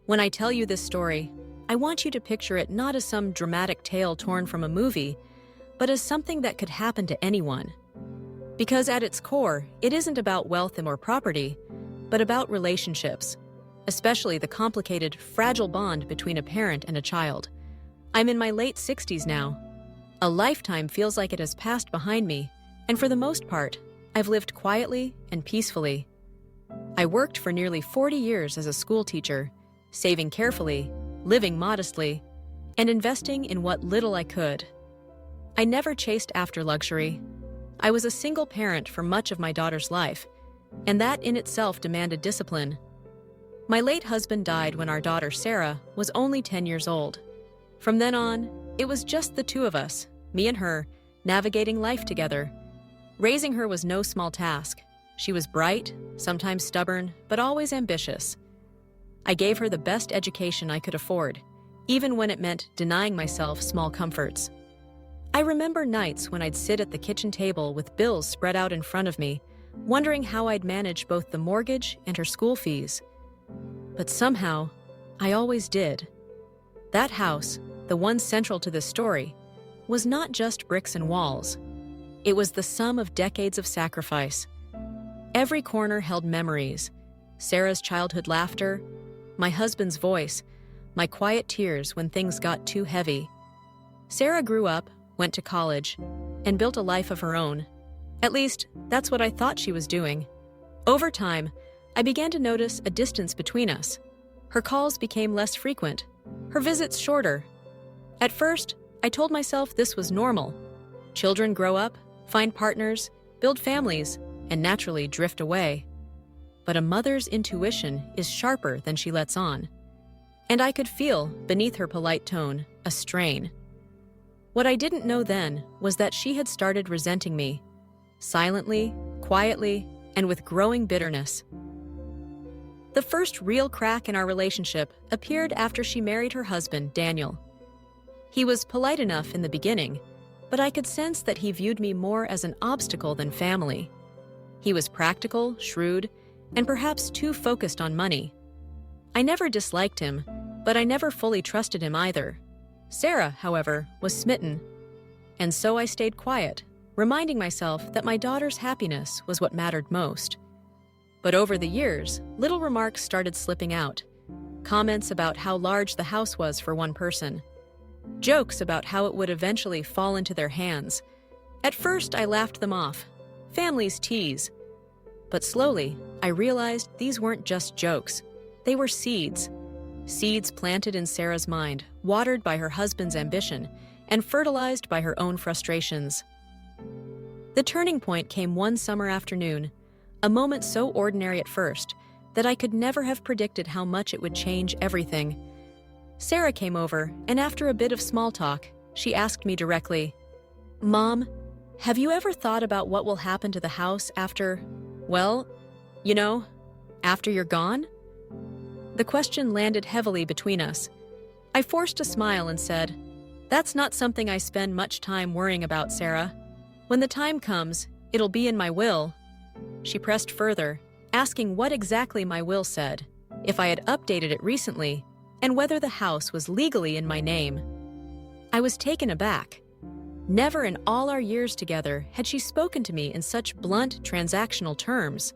When I tell you this story, I want you to picture it not as some dramatic tale torn from a movie, but as something that could happen to anyone. Because at its core, it isn't about wealth or property, but about relationships, especially the complicated, fragile bond between a parent and a child. I'm in my late 60s now. A lifetime feels like it has passed behind me, and for the most part, I've lived quietly and peacefully. I worked for nearly 40 years as a school teacher, saving carefully, living modestly, and investing in what little I could. I never chased after luxury. I was a single parent for much of my daughter's life, and that in itself demanded discipline. My late husband died when our daughter Sarah was only 10 years old. From then on, it was just the two of us, me and her, navigating life together. Raising her was no small task. She was bright, sometimes stubborn, but always ambitious. I gave her the best education I could afford, even when it meant denying myself small comforts. I remember nights when I'd sit at the kitchen table with bills spread out in front of me, wondering how I'd manage both the mortgage and her school fees. But somehow, I always did. That house, the one central to this story, was not just bricks and walls. It was the sum of decades of sacrifice. Every corner held memories: Sarah's childhood laughter, my husband's voice, my quiet tears when things got too heavy. Sarah grew up, went to college, and built a life of her own. At least, that's what I thought she was doing. Over time, I began to notice a distance between us. Her calls became less frequent, her visits shorter. At first, I told myself this was normal. Children grow up, find partners, build families, and naturally drift away. But a mother's intuition is sharper than she lets on. And I could feel, beneath her polite tone, a strain. What I didn't know then was that she had started resenting me, silently, quietly, and with growing bitterness. The first real crack in our relationship appeared after she married her husband, Daniel. He was polite enough in the beginning, but I could sense that he viewed me more as an obstacle than family. He was practical, shrewd, and perhaps too focused on money. I never disliked him, but I never fully trusted him either. Sarah, however, was smitten. And so I stayed quiet, reminding myself that my daughter's happiness was what mattered most. But over the years, little remarks started slipping out. Comments about how large the house was for one person. Jokes about how it would eventually fall into their hands. At first, I laughed them off. Families tease. But slowly, I realized these weren't just jokes. They were seeds. Seeds planted in Sarah's mind, watered by her husband's ambition, and fertilized by her own frustrations. The turning point came one summer afternoon, a moment so ordinary at first that I could never have predicted how much it would change everything. Sarah came over, and after a bit of small talk, she asked me directly, "Mom, have you ever thought about what will happen to the house after, well, after you're gone?" The question landed heavily between us. I forced a smile and said, "That's not something I spend much time worrying about, Sarah. When the time comes, it'll be in my will." She pressed further, asking what exactly my will said, if I had updated it recently, and whether the house was legally in my name. I was taken aback. Never in all our years together had she spoken to me in such blunt, transactional terms.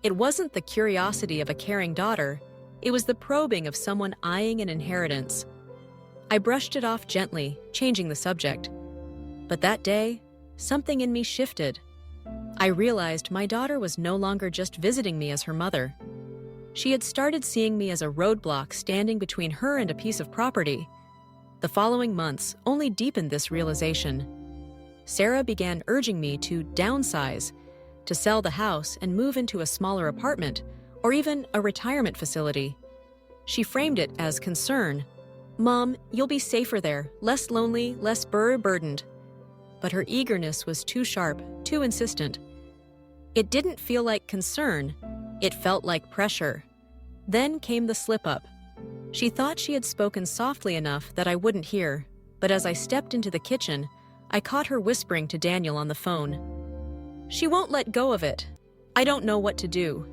It wasn't the curiosity of a caring daughter, it was the probing of someone eyeing an inheritance. I brushed it off gently, changing the subject. But that day, something in me shifted. I realized my daughter was no longer just visiting me as her mother. She had started seeing me as a roadblock standing between her and a piece of property. The following months only deepened this realization. Sarah began urging me to downsize, to sell the house and move into a smaller apartment, or even a retirement facility. She framed it as concern. "Mom, you'll be safer there, less lonely, less burdened." But her eagerness was too sharp, too insistent. It didn't feel like concern, it felt like pressure. Then came the slip-up. She thought she had spoken softly enough that I wouldn't hear, but as I stepped into the kitchen, I caught her whispering to Daniel on the phone. "She won't let go of it. I don't know what to do.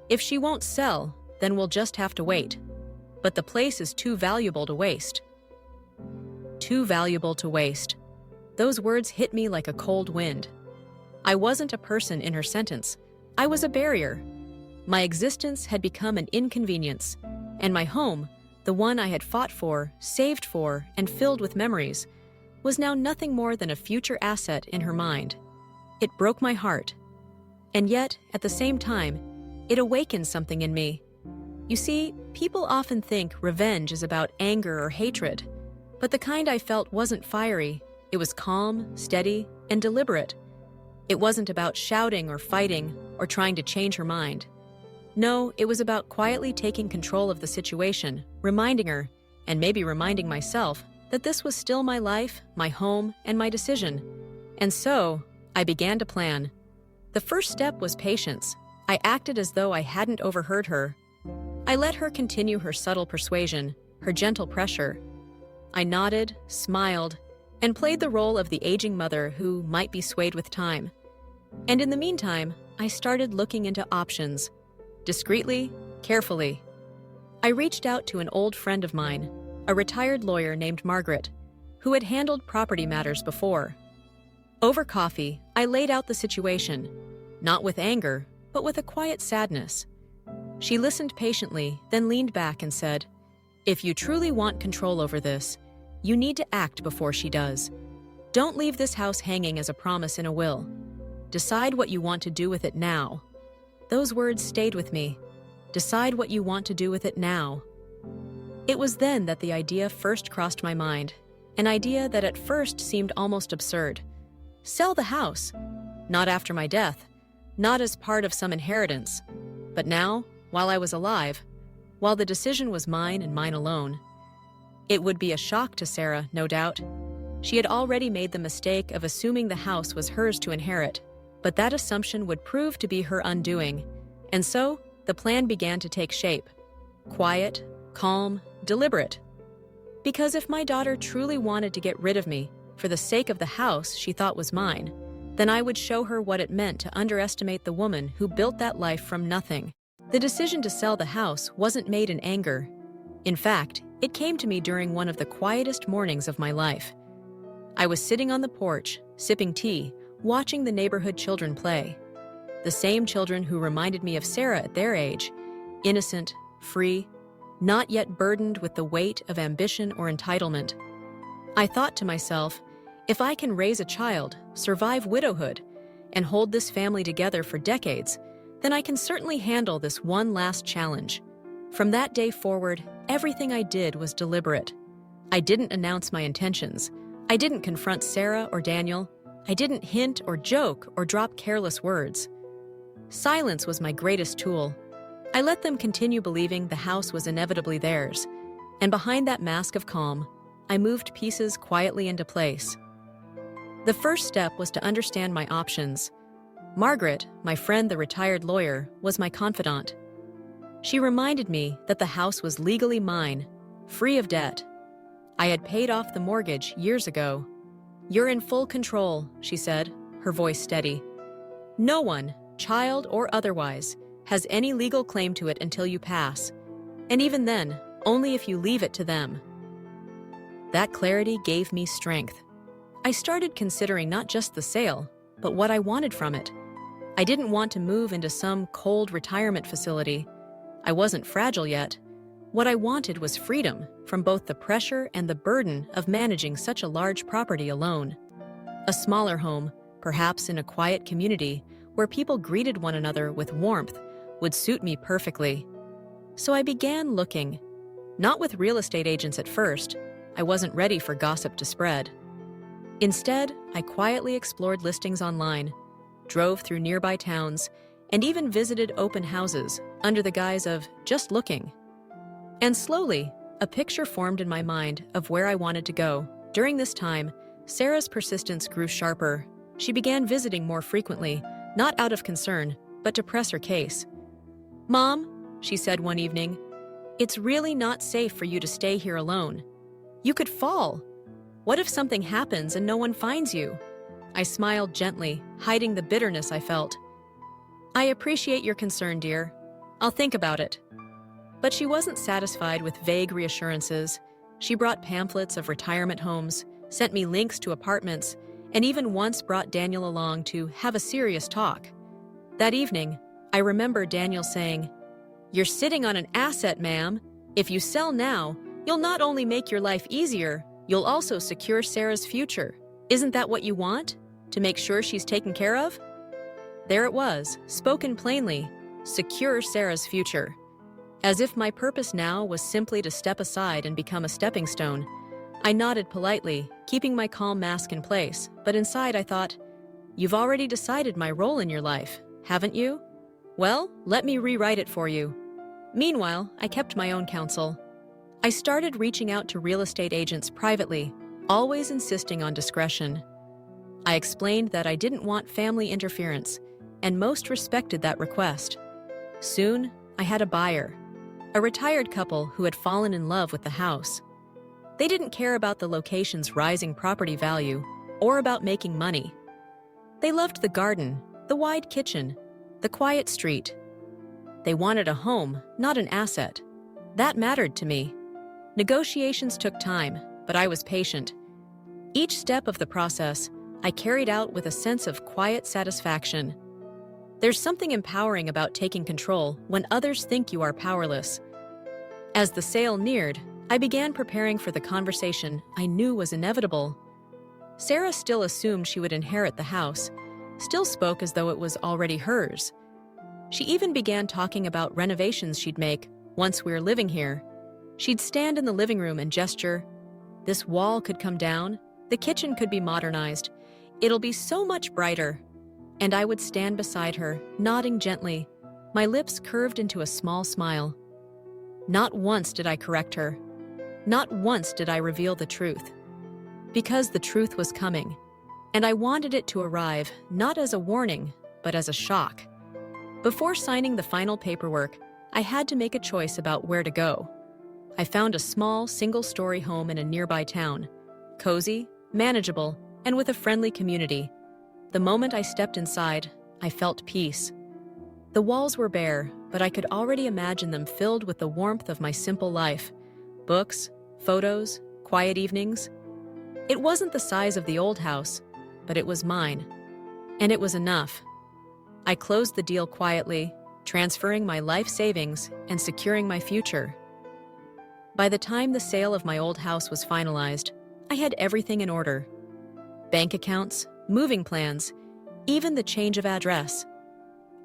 If she won't sell, then we'll just have to wait." but the place is too valuable to waste. Too valuable to waste. Those words hit me like a cold wind. I wasn't a person in her sentence. I was a barrier. My existence had become an inconvenience, and my home, the one I had fought for, saved for, and filled with memories, was now nothing more than a future asset in her mind. It broke my heart. And yet, at the same time, it awakened something in me. You see, people often think revenge is about anger or hatred, but the kind I felt wasn't fiery. It was calm, steady, and deliberate. It wasn't about shouting or fighting or trying to change her mind. No, it was about quietly taking control of the situation, reminding her, and maybe reminding myself, that this was still my life, my home, and my decision. And so, I began to plan. The first step was patience. I acted as though I hadn't overheard her. I let her continue her subtle persuasion, her gentle pressure. I nodded, smiled, and played the role of the aging mother who might be swayed with time. And in the meantime, I started looking into options. Discreetly, carefully. I reached out to an old friend of mine, a retired lawyer named Margaret, who had handled property matters before. Over coffee, I laid out the situation, not with anger, but with a quiet sadness. She listened patiently, then leaned back and said, "If you truly want control over this, you need to act before she does. Don't leave this house hanging as a promise in a will. Decide what you want to do with it now." Those words stayed with me. Decide what you want to do with it now. It was then that the idea first crossed my mind, an idea that at first seemed almost absurd. Sell the house. Not after my death, not as part of some inheritance, but now, while I was alive, while the decision was mine and mine alone. It would be a shock to Sarah, no doubt. She had already made the mistake of assuming the house was hers to inherit, but that assumption would prove to be her undoing, and so the plan began to take shape. Quiet, calm, deliberate. Because if my daughter truly wanted to get rid of me for the sake of the house she thought was mine, then I would show her what it meant to underestimate the woman who built that life from nothing. The decision to sell the house wasn't made in anger. In fact, it came to me during one of the quietest mornings of my life. I was sitting on the porch, sipping tea, watching the neighborhood children play. The same children who reminded me of Sarah at their age, innocent, free, not yet burdened with the weight of ambition or entitlement. I thought to myself, if I can raise a child, survive widowhood, and hold this family together for decades, then I can certainly handle this one last challenge. From that day forward, everything I did was deliberate. I didn't announce my intentions. I didn't confront Sarah or Daniel. I didn't hint or joke or drop careless words. Silence was my greatest tool. I let them continue believing the house was inevitably theirs, and behind that mask of calm, I moved pieces quietly into place. The first step was to understand my options. Margaret, my friend the retired lawyer, was my confidant. She reminded me that the house was legally mine, free of debt. I had paid off the mortgage years ago. "You're in full control," she said, her voice steady. "No one, child or otherwise, has any legal claim to it until you pass. And even then, only if you leave it to them." That clarity gave me strength. I started considering not just the sale, but what I wanted from it. I didn't want to move into some cold retirement facility. I wasn't fragile yet. What I wanted was freedom from both the pressure and the burden of managing such a large property alone. A smaller home, perhaps in a quiet community where people greeted one another with warmth, would suit me perfectly. So I began looking. Not with real estate agents at first. I wasn't ready for gossip to spread. Instead, I quietly explored listings online, drove through nearby towns, and even visited open houses under the guise of just looking. And slowly, a picture formed in my mind of where I wanted to go. During this time, Sarah's persistence grew sharper. She began visiting more frequently, not out of concern, but to press her case. "Mom," she said one evening, "it's really not safe for you to stay here alone. You could fall. What if something happens and no one finds you?" I smiled gently, hiding the bitterness I felt. "I appreciate your concern, dear. I'll think about it." But she wasn't satisfied with vague reassurances. She brought pamphlets of retirement homes, sent me links to apartments, and even once brought Daniel along to have a serious talk. That evening, I remember Daniel saying, "You're sitting on an asset, ma'am. If you sell now, you'll not only make your life easier, you'll also secure Sarah's future. Isn't that what you want? To make sure she's taken care of?" There it was, spoken plainly, secure Sarah's future. As if my purpose now was simply to step aside and become a stepping stone, I nodded politely, keeping my calm mask in place, but inside I thought, "You've already decided my role in your life, haven't you? Well, let me rewrite it for you." Meanwhile, I kept my own counsel. I started reaching out to real estate agents privately, always insisting on discretion. I explained that I didn't want family interference, and most respected that request. Soon, I had a buyer, a retired couple who had fallen in love with the house. They didn't care about the location's rising property value or about making money. They loved the garden, the wide kitchen, the quiet street. They wanted a home, not an asset. That mattered to me. Negotiations took time, but I was patient. Each step of the process, I carried out with a sense of quiet satisfaction. There's something empowering about taking control when others think you are powerless. As the sale neared, I began preparing for the conversation I knew was inevitable. Sarah still assumed she would inherit the house, still spoke as though it was already hers. She even began talking about renovations she'd make once we were living here. She'd stand in the living room and gesture, "This wall could come down, the kitchen could be modernized. It'll be so much brighter." And I would stand beside her, nodding gently, my lips curved into a small smile. Not once did I correct her. Not once did I reveal the truth. Because the truth was coming, and I wanted it to arrive not as a warning, but as a shock. Before signing the final paperwork, I had to make a choice about where to go. I found a small, single-story home in a nearby town, cozy, manageable, and with a friendly community. The moment I stepped inside, I felt peace. The walls were bare, but I could already imagine them filled with the warmth of my simple life. Books, photos, quiet evenings. It wasn't the size of the old house, but it was mine. And it was enough. I closed the deal quietly, transferring my life savings and securing my future. By the time the sale of my old house was finalized, I had everything in order. Bank accounts, moving plans, even the change of address.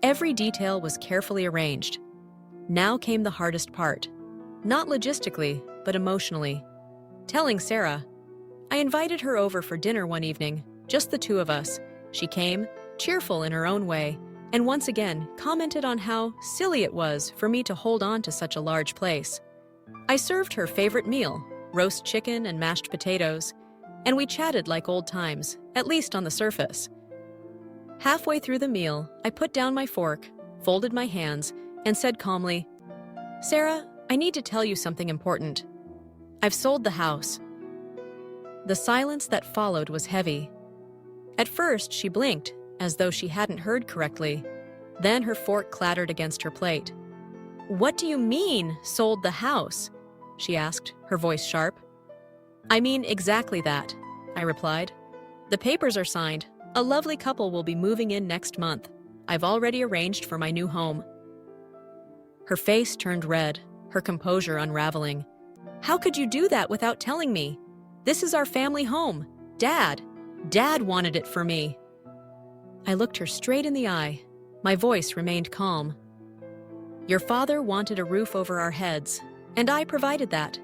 Every detail was carefully arranged. Now came the hardest part. Not logistically, but emotionally. Telling Sarah. I invited her over for dinner one evening, just the two of us. She came, cheerful in her own way, and once again commented on how silly it was for me to hold on to such a large place. I served her favorite meal, roast chicken and mashed potatoes, and we chatted like old times, at least on the surface. Halfway through the meal, I put down my fork, folded my hands, and said calmly, "Sarah, I need to tell you something important. I've sold the house." The silence that followed was heavy. At first, she blinked, as though she hadn't heard correctly. Then her fork clattered against her plate. "What do you mean, sold the house?" she asked, her voice sharp. "I mean exactly that," I replied. "The papers are signed. A lovely couple will be moving in next month. I've already arranged for my new home." Her face turned red, her composure unraveling. "How could you do that without telling me? This is our family home. Dad wanted it for me." I looked her straight in the eye. My voice remained calm. "Your father wanted a roof over our heads, and I provided that.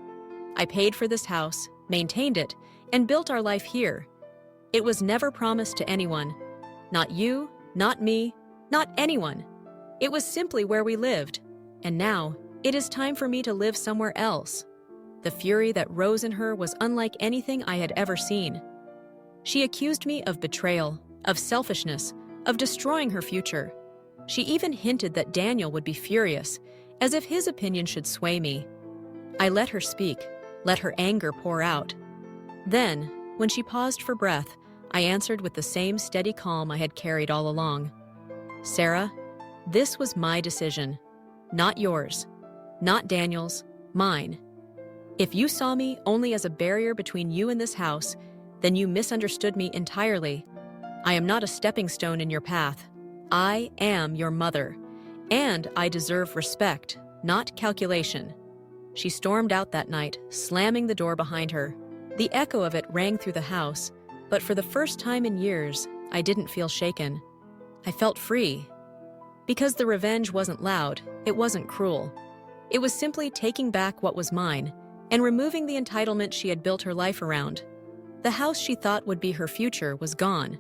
I paid for this house, maintained it, and built our life here. It was never promised to anyone. Not you, not me, not anyone. It was simply where we lived. And now, it is time for me to live somewhere else." The fury that rose in her was unlike anything I had ever seen. She accused me of betrayal, of selfishness, of destroying her future. She even hinted that Daniel would be furious, as if his opinion should sway me. I let her speak, let her anger pour out. Then, when she paused for breath, I answered with the same steady calm I had carried all along. "Sarah, this was my decision, not yours. Not Daniel's, mine. If you saw me only as a barrier between you and this house, then you misunderstood me entirely. I am not a stepping stone in your path. I am your mother, and I deserve respect, not calculation." She stormed out that night, slamming the door behind her. The echo of it rang through the house, but for the first time in years, I didn't feel shaken. I felt free. Because the revenge wasn't loud, it wasn't cruel. It was simply taking back what was mine and removing the entitlement she had built her life around. The house she thought would be her future was gone,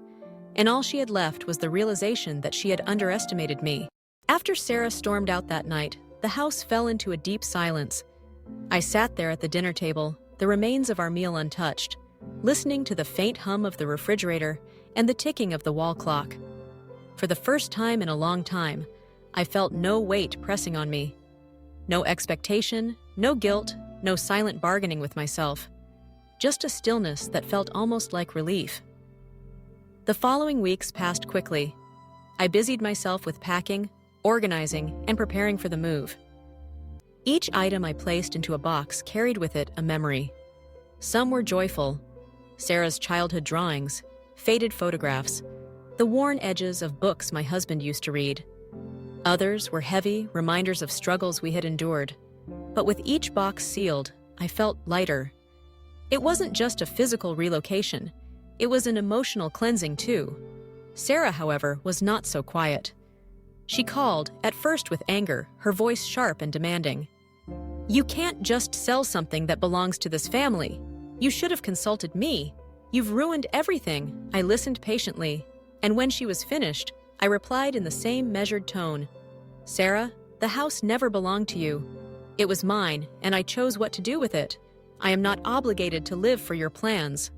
and all she had left was the realization that she had underestimated me. After Sarah stormed out that night, the house fell into a deep silence. I sat there at the dinner table, the remains of our meal untouched, listening to the faint hum of the refrigerator and the ticking of the wall clock. For the first time in a long time, I felt no weight pressing on me. No expectation, no guilt, no silent bargaining with myself. Just a stillness that felt almost like relief. The following weeks passed quickly. I busied myself with packing, organizing, and preparing for the move. Each item I placed into a box carried with it a memory. Some were joyful: Sarah's childhood drawings, faded photographs, the worn edges of books my husband used to read. Others were heavy reminders of struggles we had endured. But with each box sealed, I felt lighter. It wasn't just a physical relocation. It was an emotional cleansing too. Sarah, however, was not so quiet. She called, at first with anger, her voice sharp and demanding. "You can't just sell something that belongs to this family. You should have consulted me. You've ruined everything." I listened patiently, and when she was finished, I replied in the same measured tone. "Sarah, the house never belonged to you. It was mine, and I chose what to do with it. I am not obligated to live for your plans."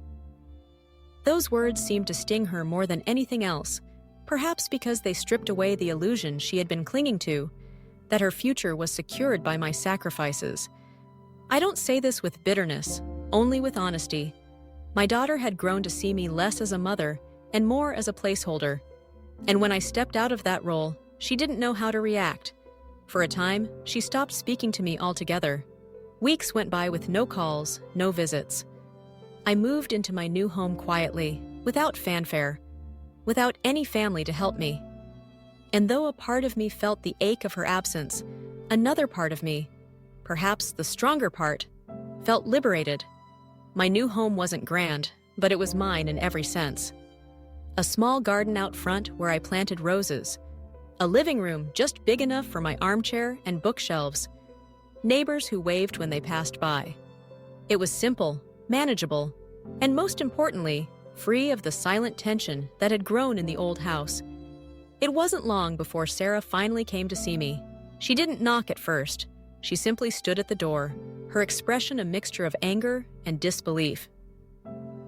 Those words seemed to sting her more than anything else, perhaps because they stripped away the illusion she had been clinging to, that her future was secured by my sacrifices. I don't say this with bitterness, only with honesty. My daughter had grown to see me less as a mother and more as a placeholder. And when I stepped out of that role, she didn't know how to react. For a time, she stopped speaking to me altogether. Weeks went by with no calls, no visits. I moved into my new home quietly, without fanfare, without any family to help me. And though a part of me felt the ache of her absence, another part of me, perhaps the stronger part, felt liberated. My new home wasn't grand, but it was mine in every sense. A small garden out front where I planted roses. A living room just big enough for my armchair and bookshelves. Neighbors who waved when they passed by. It was simple, manageable, and most importantly, free of the silent tension that had grown in the old house. It wasn't long before Sarah finally came to see me. She didn't knock at first. She simply stood at the door, her expression a mixture of anger and disbelief.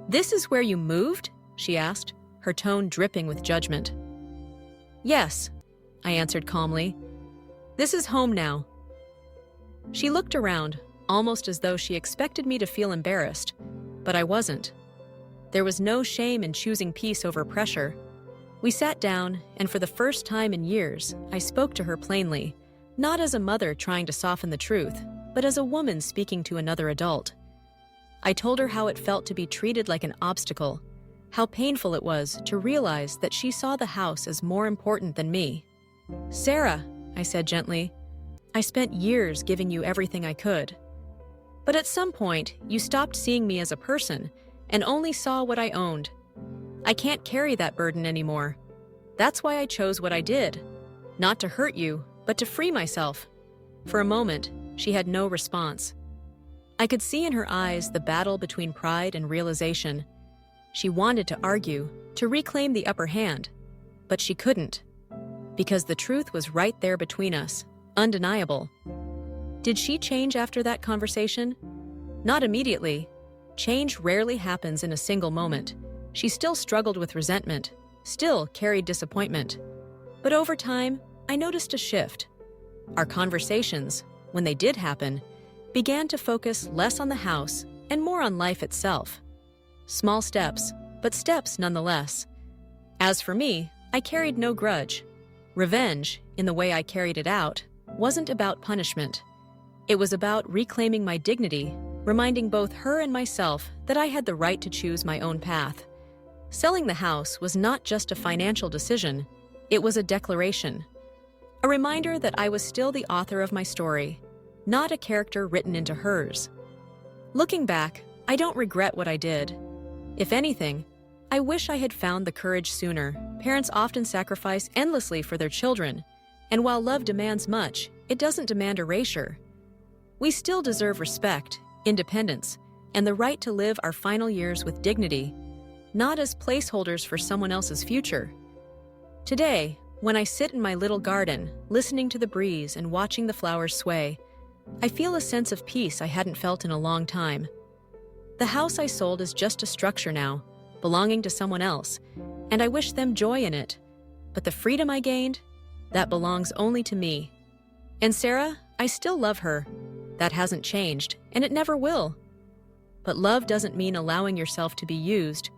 "This is where you moved?" she asked, her tone dripping with judgment. "Yes," I answered calmly. "This is home now." She looked around, almost as though she expected me to feel embarrassed, but I wasn't. There was no shame in choosing peace over pressure. We sat down, and for the first time in years, I spoke to her plainly, not as a mother trying to soften the truth, but as a woman speaking to another adult. I told her how it felt to be treated like an obstacle, how painful it was to realize that she saw the house as more important than me. "Sarah," I said gently, "I spent years giving you everything I could. But at some point, you stopped seeing me as a person and only saw what I owned. I can't carry that burden anymore. That's why I chose what I did. Not to hurt you, but to free myself." For a moment, she had no response. I could see in her eyes the battle between pride and realization. She wanted to argue, to reclaim the upper hand, but she couldn't, because the truth was right there between us, undeniable. Did she change after that conversation? Not immediately. Change rarely happens in a single moment. She still struggled with resentment, still carried disappointment. But over time, I noticed a shift. Our conversations, when they did happen, began to focus less on the house and more on life itself. Small steps, but steps nonetheless. As for me, I carried no grudge. Revenge, in the way I carried it out, wasn't about punishment. It was about reclaiming my dignity, reminding both her and myself that I had the right to choose my own path. Selling the house was not just a financial decision, it was a declaration. A reminder that I was still the author of my story, not a character written into hers. Looking back, I don't regret what I did. If anything, I wish I had found the courage sooner. Parents often sacrifice endlessly for their children, and while love demands much, it doesn't demand erasure. We still deserve respect, independence, and the right to live our final years with dignity, not as placeholders for someone else's future. Today, when I sit in my little garden, listening to the breeze and watching the flowers sway, I feel a sense of peace I hadn't felt in a long time. The house I sold is just a structure now, belonging to someone else, and I wish them joy in it. But the freedom I gained, that belongs only to me. And Sarah, I still love her. That hasn't changed, and it never will. But love doesn't mean allowing yourself to be used.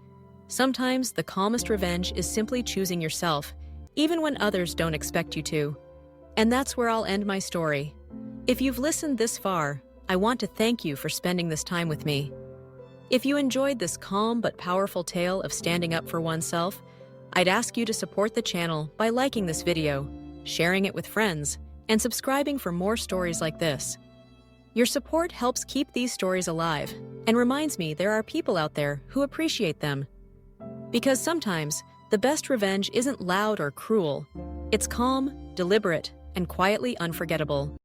Sometimes the calmest revenge is simply choosing yourself, even when others don't expect you to. And that's where I'll end my story. If you've listened this far, I want to thank you for spending this time with me. If you enjoyed this calm but powerful tale of standing up for oneself, I'd ask you to support the channel by liking this video, sharing it with friends, and subscribing for more stories like this. Your support helps keep these stories alive and reminds me there are people out there who appreciate them. Because sometimes, the best revenge isn't loud or cruel. It's calm, deliberate, and quietly unforgettable.